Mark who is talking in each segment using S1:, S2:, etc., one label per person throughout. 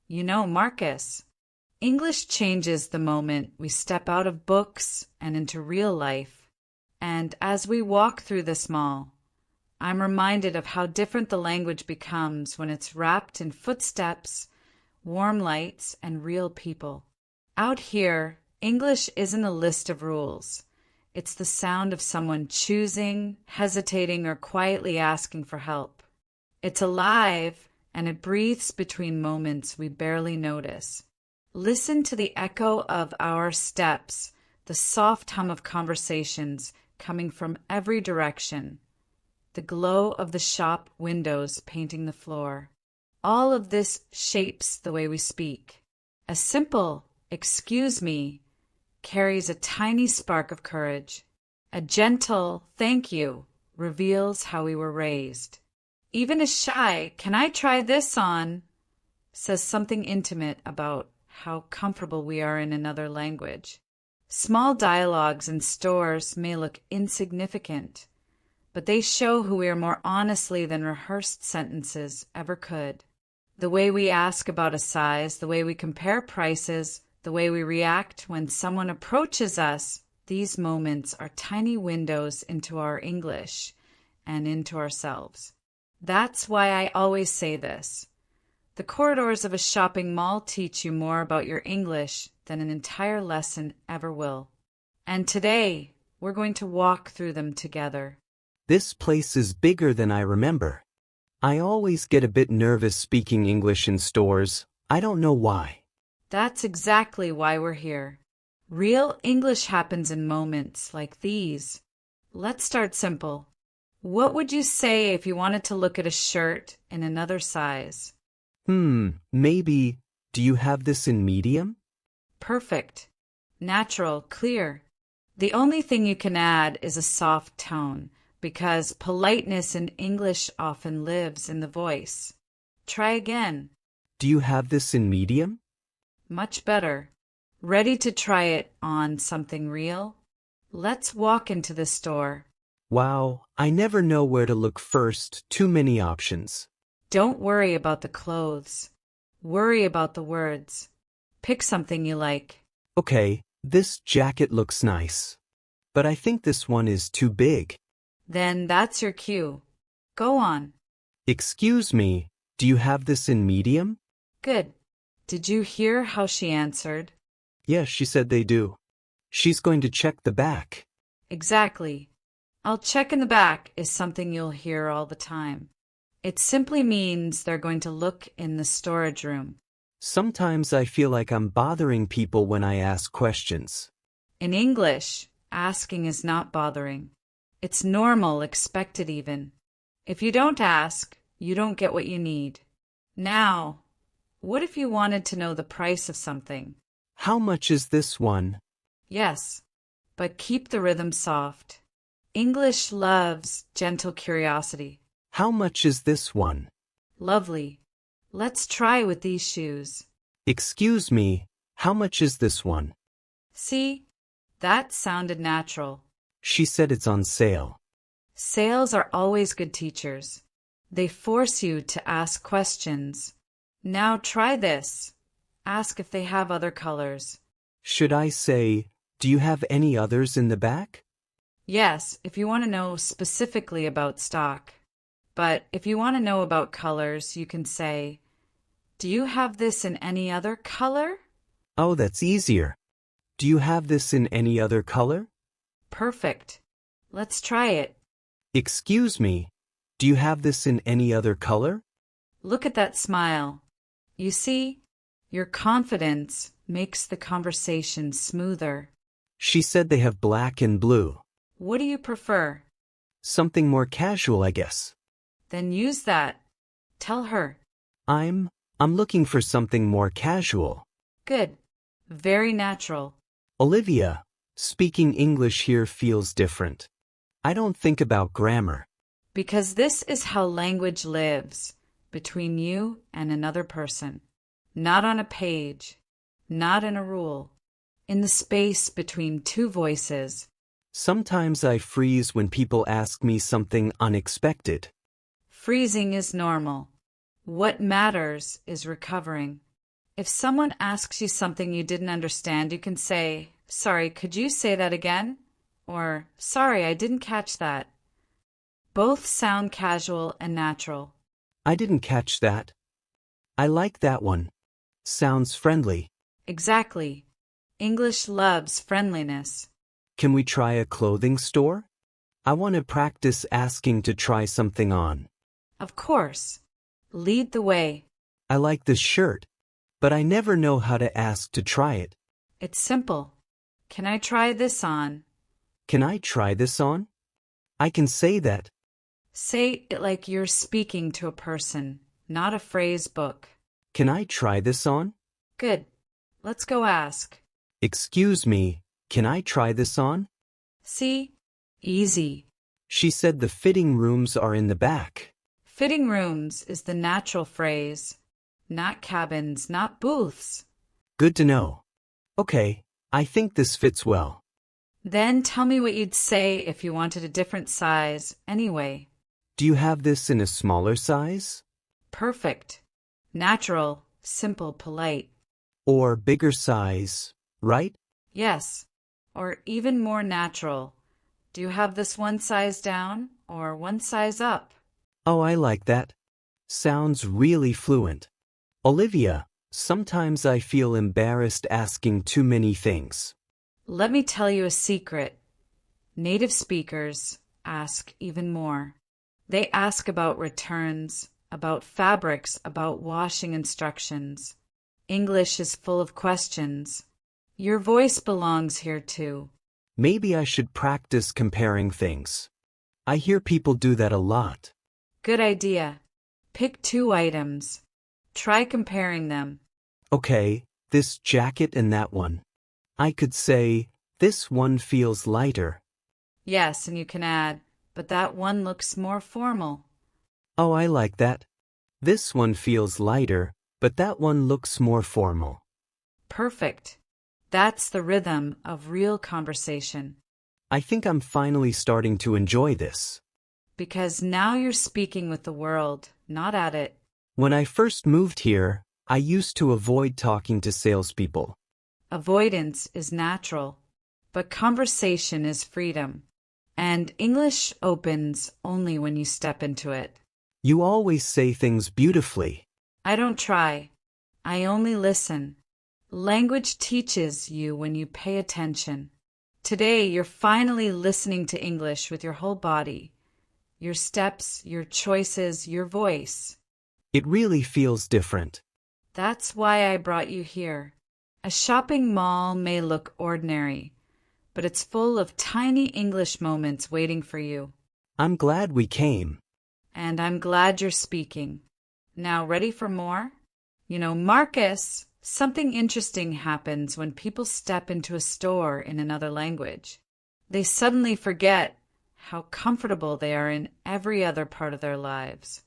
S1: Marcus, English changes the moment we step out of books and into real life. And as we walk through this mall, I'm reminded of how different the language becomes when it's wrapped in footsteps, warm lights, and real people. Out here, English isn't a list of rules. It's the sound of someone choosing, hesitating, or quietly asking for help. It's alive, and it breathes between moments we barely notice. Listen to the echo of our steps, the soft hum of conversations coming from every direction, the glow of the shop windows painting the floor. All of this shapes the way we speak. A simple "excuse me" carries a tiny spark of courage. A gentle "thank you" reveals how we were raised. Even a shy "can I try this on" says something intimate about how comfortable we are in another language. Small dialogues in stores may look insignificant, but they show who we are more honestly than rehearsed sentences ever could. The way we ask about a size, the way we compare prices, the way we react when someone approaches us, these moments are tiny windows into our English and into ourselves. That's why I always say this. The corridors of a shopping mall teach you more about your English than an entire lesson ever will. And today, we're going to walk through them together.
S2: This place is bigger than I remember. I always get a bit nervous speaking English in stores. I don't know why.
S1: That's exactly why we're here. Real English happens in moments like these. Let's start simple. What would you say if you wanted to look at a shirt in another size?
S2: Maybe, do you have this in medium?
S1: Perfect. Natural, clear. The only thing you can add is a soft tone, because politeness in English often lives in the voice. Try again.
S2: Do you have this in medium?
S1: Much better. Ready to try it on something real? Let's walk into the store.
S2: Wow, I never know where to look first. Too many options.
S1: Don't worry about the clothes. Worry about the words. Pick something you like.
S2: Okay, this jacket looks nice. But I think this one is too big.
S1: Then that's your cue. Go on.
S2: Excuse me, do you have this in medium?
S1: Good. Did you hear how she answered?
S2: Yes, she said they do. She's going to check the back.
S1: Exactly. "I'll check in the back" is something you'll hear all the time. It simply means they're going to look in the storage room.
S2: Sometimes I feel like I'm bothering people when I ask questions.
S1: In English, asking is not bothering. It's normal, expected even. If you don't ask, you don't get what you need. Now, what if you wanted to know the price of something?
S2: How much is this one?
S1: Yes, but keep the rhythm soft. English loves gentle curiosity.
S2: How much is this one?
S1: Lovely. Let's try with these shoes.
S2: Excuse me, how much is this one?
S1: See? That sounded natural.
S2: She said it's on sale.
S1: Sales are always good teachers. They force you to ask questions. Now try this. Ask if they have other colors.
S2: Should I say, do you have any others in the back?
S1: Yes, if you want to know specifically about stock. But if you want to know about colors, you can say, "Do you have this in any other color?"
S2: Oh, that's easier. Do you have this in any other color?
S1: Perfect. Let's try it.
S2: Excuse me, do you have this in any other color?
S1: Look at that smile. You see, your confidence makes the conversation smoother.
S2: She said they have black and blue.
S1: What do you prefer?
S2: Something more casual, I guess.
S1: Then use that. Tell her.
S2: I'm looking for something more casual.
S1: Good. Very natural.
S2: Olivia, speaking English here feels different. I don't think about grammar.
S1: Because this is how language lives, between you and another person. Not on a page, not in a rule. In the space between two voices.
S2: Sometimes I freeze when people ask me something unexpected.
S1: Freezing is normal. What matters is recovering. If someone asks you something you didn't understand, you can say, "Sorry, could you say that again?" Or, "Sorry, I didn't catch that." Both sound casual and natural.
S2: I didn't catch that. I like that one. Sounds friendly.
S1: Exactly. English loves friendliness.
S2: Can we try a clothing store? I want to practice asking to try something on.
S1: Of course. Lead the way.
S2: I like this shirt, but I never know how to ask to try it.
S1: It's simple. Can I try this on?
S2: Can I try this on? I can say that.
S1: Say it like you're speaking to a person, not a phrase book.
S2: Can I try this on?
S1: Good. Let's go ask.
S2: Excuse me, can I try this on?
S1: See? Easy.
S2: She said the fitting rooms are in the back.
S1: Fitting rooms is the natural phrase. Not cabins, not booths.
S2: Good to know. Okay, I think this fits well.
S1: Then tell me what you'd say if you wanted a different size anyway.
S2: Do you have this in a smaller size?
S1: Perfect. Natural, simple, polite.
S2: Or bigger size, right?
S1: Yes. Or even more natural. Do you have this one size down or one size up?
S2: Oh, I like that. Sounds really fluent. Olivia, sometimes I feel embarrassed asking too many things.
S1: Let me tell you a secret. Native speakers ask even more. They ask about returns, about fabrics, about washing instructions. English is full of questions. Your voice belongs here too.
S2: Maybe I should practice comparing things. I hear people do that a lot.
S1: Good idea. Pick 2 items. Try comparing them.
S2: Okay, this jacket and that one. I could say, this one feels lighter.
S1: Yes, and you can add, but that one looks more formal.
S2: Oh, I like that. This one feels lighter, but that one looks more formal.
S1: Perfect. That's the rhythm of real conversation.
S2: I think I'm finally starting to enjoy this.
S1: Because now you're speaking with the world, not at it.
S2: When I first moved here, I used to avoid talking to salespeople.
S1: Avoidance is natural, but conversation is freedom. And English opens only when you step into it.
S2: You always say things beautifully.
S1: I don't try. I only listen. Language teaches you when you pay attention. Today, you're finally listening to English with your whole body. Your steps, your choices, your voice.
S2: It really feels different.
S1: That's why I brought you here. A shopping mall may look ordinary, but it's full of tiny English moments waiting for you.
S2: I'm glad we came.
S1: And I'm glad you're speaking. Now, ready for more? Marcus, something interesting happens when people step into a store in another language. They suddenly forget how comfortable they are in every other part of their lives.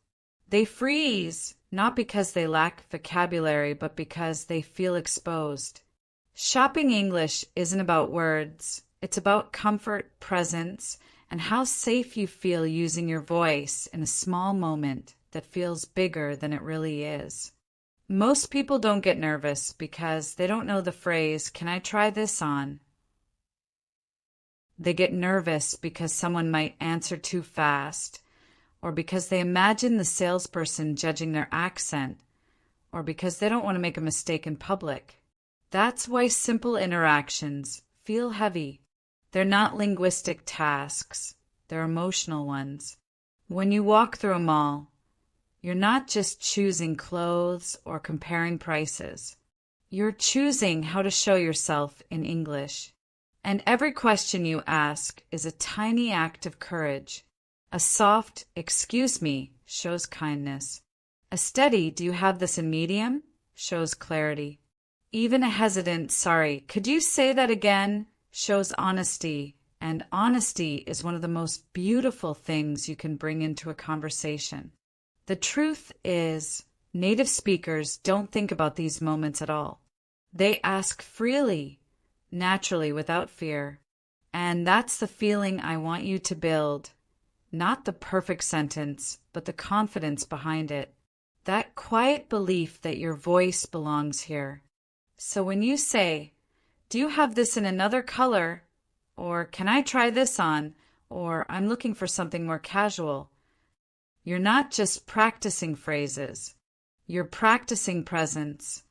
S1: They freeze, not because they lack vocabulary, but because they feel exposed. Shopping English isn't about words. It's about comfort, presence, and how safe you feel using your voice in a small moment that feels bigger than it really is. Most people don't get nervous because they don't know the phrase, "Can I try this on?" They get nervous because someone might answer too fast, or because they imagine the salesperson judging their accent, or because they don't want to make a mistake in public. That's why simple interactions feel heavy. They're not linguistic tasks, they're emotional ones. When you walk through a mall, you're not just choosing clothes or comparing prices. You're choosing how to show yourself in English. And every question you ask is a tiny act of courage. A soft, "Excuse me," shows kindness. A steady, "Do you have this in medium?" shows clarity. Even a hesitant, "Sorry, could you say that again?" shows honesty. And honesty is one of the most beautiful things you can bring into a conversation. The truth is, native speakers don't think about these moments at all. They ask freely, naturally, without fear. And that's the feeling I want you to build. Not the perfect sentence, but the confidence behind it. That quiet belief that your voice belongs here. So when you say, "Do you have this in another color?" or "Can I try this on?" or "I'm looking for something more casual," you're not just practicing phrases. You're practicing presence.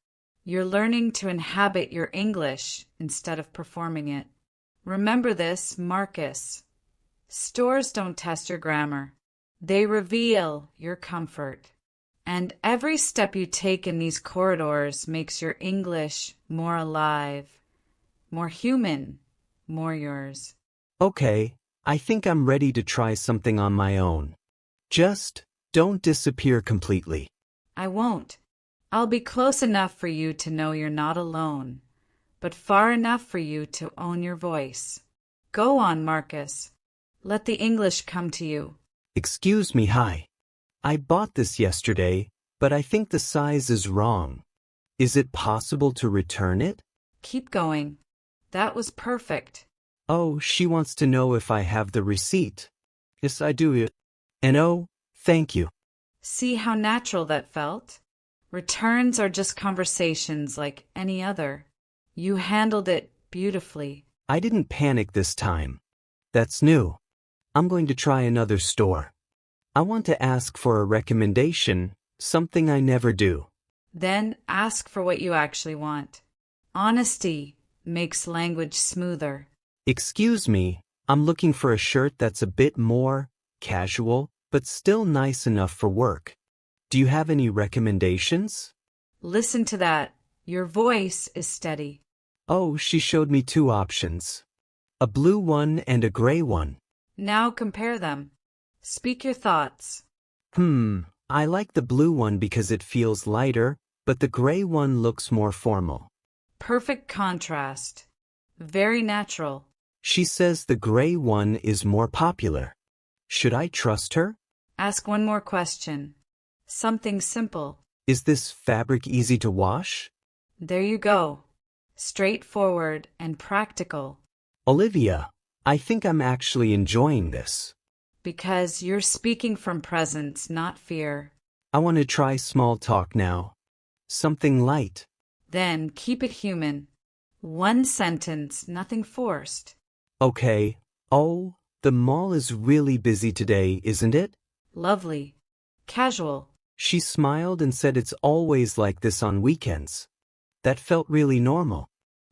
S1: You're learning to inhabit your English instead of performing it. Remember this, Marcus. Stores don't test your grammar. They reveal your comfort. And every step you take in these corridors makes your English more alive, more human, more yours.
S2: Okay, I think I'm ready to try something on my own. Just don't disappear completely.
S1: I won't. I'll be close enough for you to know you're not alone, but far enough for you to own your voice. Go on, Marcus. Let the English come to you.
S2: Excuse me, hi. I bought this yesterday, but I think the size is wrong. Is it possible to return it?
S1: Keep going. That was perfect.
S2: Oh, she wants to know if I have the receipt. Yes, I do. And oh, thank you.
S1: See how natural that felt? Returns are just conversations like any other. You handled it beautifully.
S2: I didn't panic this time. That's new. I'm going to try another store. I want to ask for a recommendation, something I never do.
S1: Then ask for what you actually want. Honesty makes language smoother.
S2: Excuse me, I'm looking for a shirt that's a bit more casual, but still nice enough for work. Do you have any recommendations?
S1: Listen to that. Your voice is steady.
S2: Oh, she showed me two options. A blue one and a gray one.
S1: Now compare them. Speak your thoughts.
S2: I like the blue one because it feels lighter, but the gray one looks more formal.
S1: Perfect contrast. Very natural.
S2: She says the gray one is more popular. Should I trust her?
S1: Ask one more question. Something simple.
S2: Is this fabric easy to wash?
S1: There you go. Straightforward and practical.
S2: Olivia, I think I'm actually enjoying this.
S1: Because you're speaking from presence, not fear.
S2: I want to try small talk now. Something light.
S1: Then keep it human. One sentence, nothing forced.
S2: Okay. Oh, the mall is really busy today, isn't it?
S1: Lovely. Casual.
S2: She smiled and said it's always like this on weekends. That felt really normal.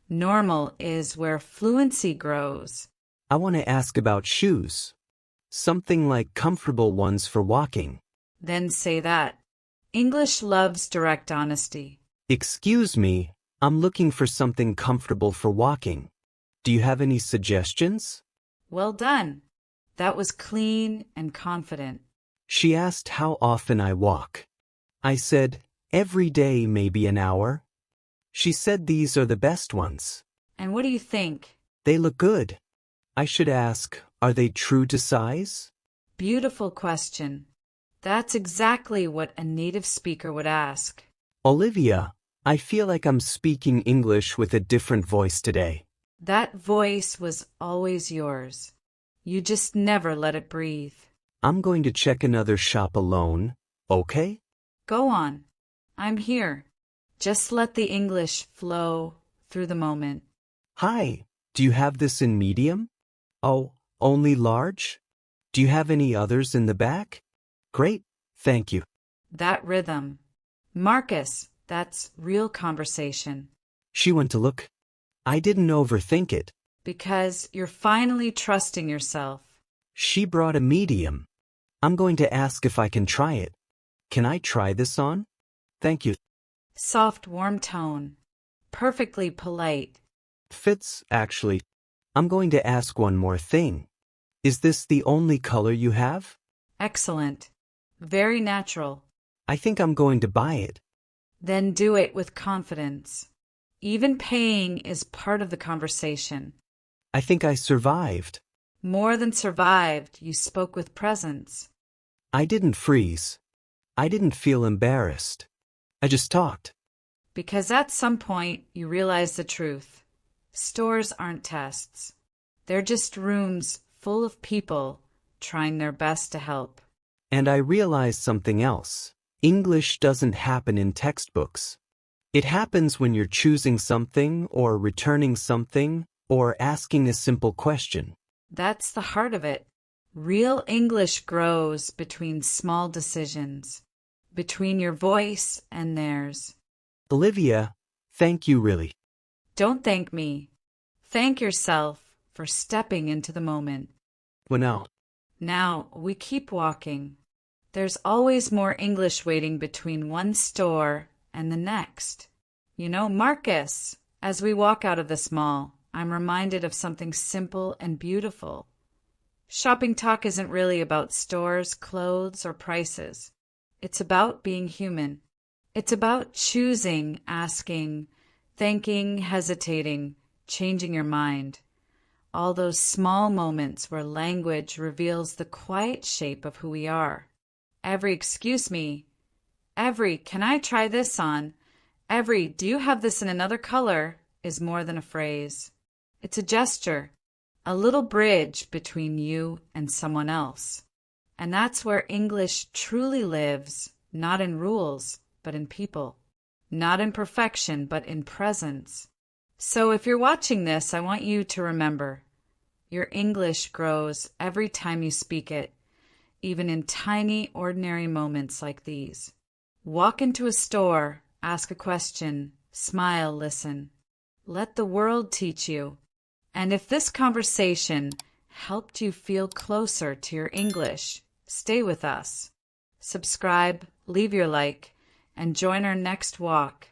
S1: Normal is where fluency grows.
S2: I want to ask about shoes. Something like comfortable ones for walking.
S1: Then say that. English loves direct honesty.
S2: Excuse me, I'm looking for something comfortable for walking. Do you have any suggestions?
S1: Well done. That was clean and confident.
S2: She asked how often I walk. I said, every day, maybe an hour. She said these are the best ones.
S1: And what do you think?
S2: They look good. I should ask, are they true to size?
S1: Beautiful question. That's exactly what a native speaker would ask.
S2: Olivia, I feel like I'm speaking English with a different voice today.
S1: That voice was always yours. You just never let it breathe.
S2: I'm going to check another shop alone, okay?
S1: Go on. I'm here. Just let the English flow through the moment.
S2: Hi, do you have this in medium? Oh, only large? Do you have any others in the back? Great, thank you.
S1: That rhythm. Marcus, that's real conversation.
S2: She went to look. I didn't overthink it.
S1: Because you're finally trusting yourself.
S2: She brought a medium. I'm going to ask if I can try it. Can I try this on? Thank you.
S1: Soft, warm tone. Perfectly polite.
S2: Fits, actually. I'm going to ask one more thing. Is this the only color you have?
S1: Excellent. Very natural.
S2: I think I'm going to buy it.
S1: Then do it with confidence. Even paying is part of the conversation.
S2: I think I survived.
S1: More than survived, you spoke with presence.
S2: I didn't freeze. I didn't feel embarrassed. I just talked.
S1: Because at some point you realize the truth. Stores aren't tests. They're just rooms full of people trying their best to help.
S2: And I realized something else. English doesn't happen in textbooks. It happens when you're choosing something or returning something or asking a simple question.
S1: That's the heart of it. Real English grows between small decisions, between your voice and theirs.
S2: Olivia, thank you really.
S1: Don't thank me. Thank yourself for stepping into the moment.
S2: Well,
S1: Now we keep walking. There's always more English waiting between one store and the next. You know, Marcus, as we walk out of this mall, I'm reminded of something simple and beautiful. Shopping talk isn't really about stores, clothes, or prices. It's about being human. It's about choosing, asking, thinking, hesitating, changing your mind. All those small moments where language reveals the quiet shape of who we are. Every "excuse me," every "can I try this on," every "do you have this in another color" is more than a phrase. It's a gesture, a little bridge between you and someone else. And that's where English truly lives, not in rules, but in people. Not in perfection, but in presence. So if you're watching this, I want you to remember, your English grows every time you speak it, even in tiny, ordinary moments like these. Walk into a store, ask a question, smile, listen. Let the world teach you. And if this conversation helped you feel closer to your English, stay with us. Subscribe, leave your like, and join our next walk,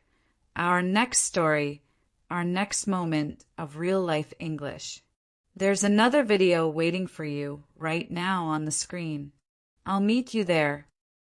S1: our next story, our next moment of real-life English. There's another video waiting for you right now on the screen. I'll meet you there.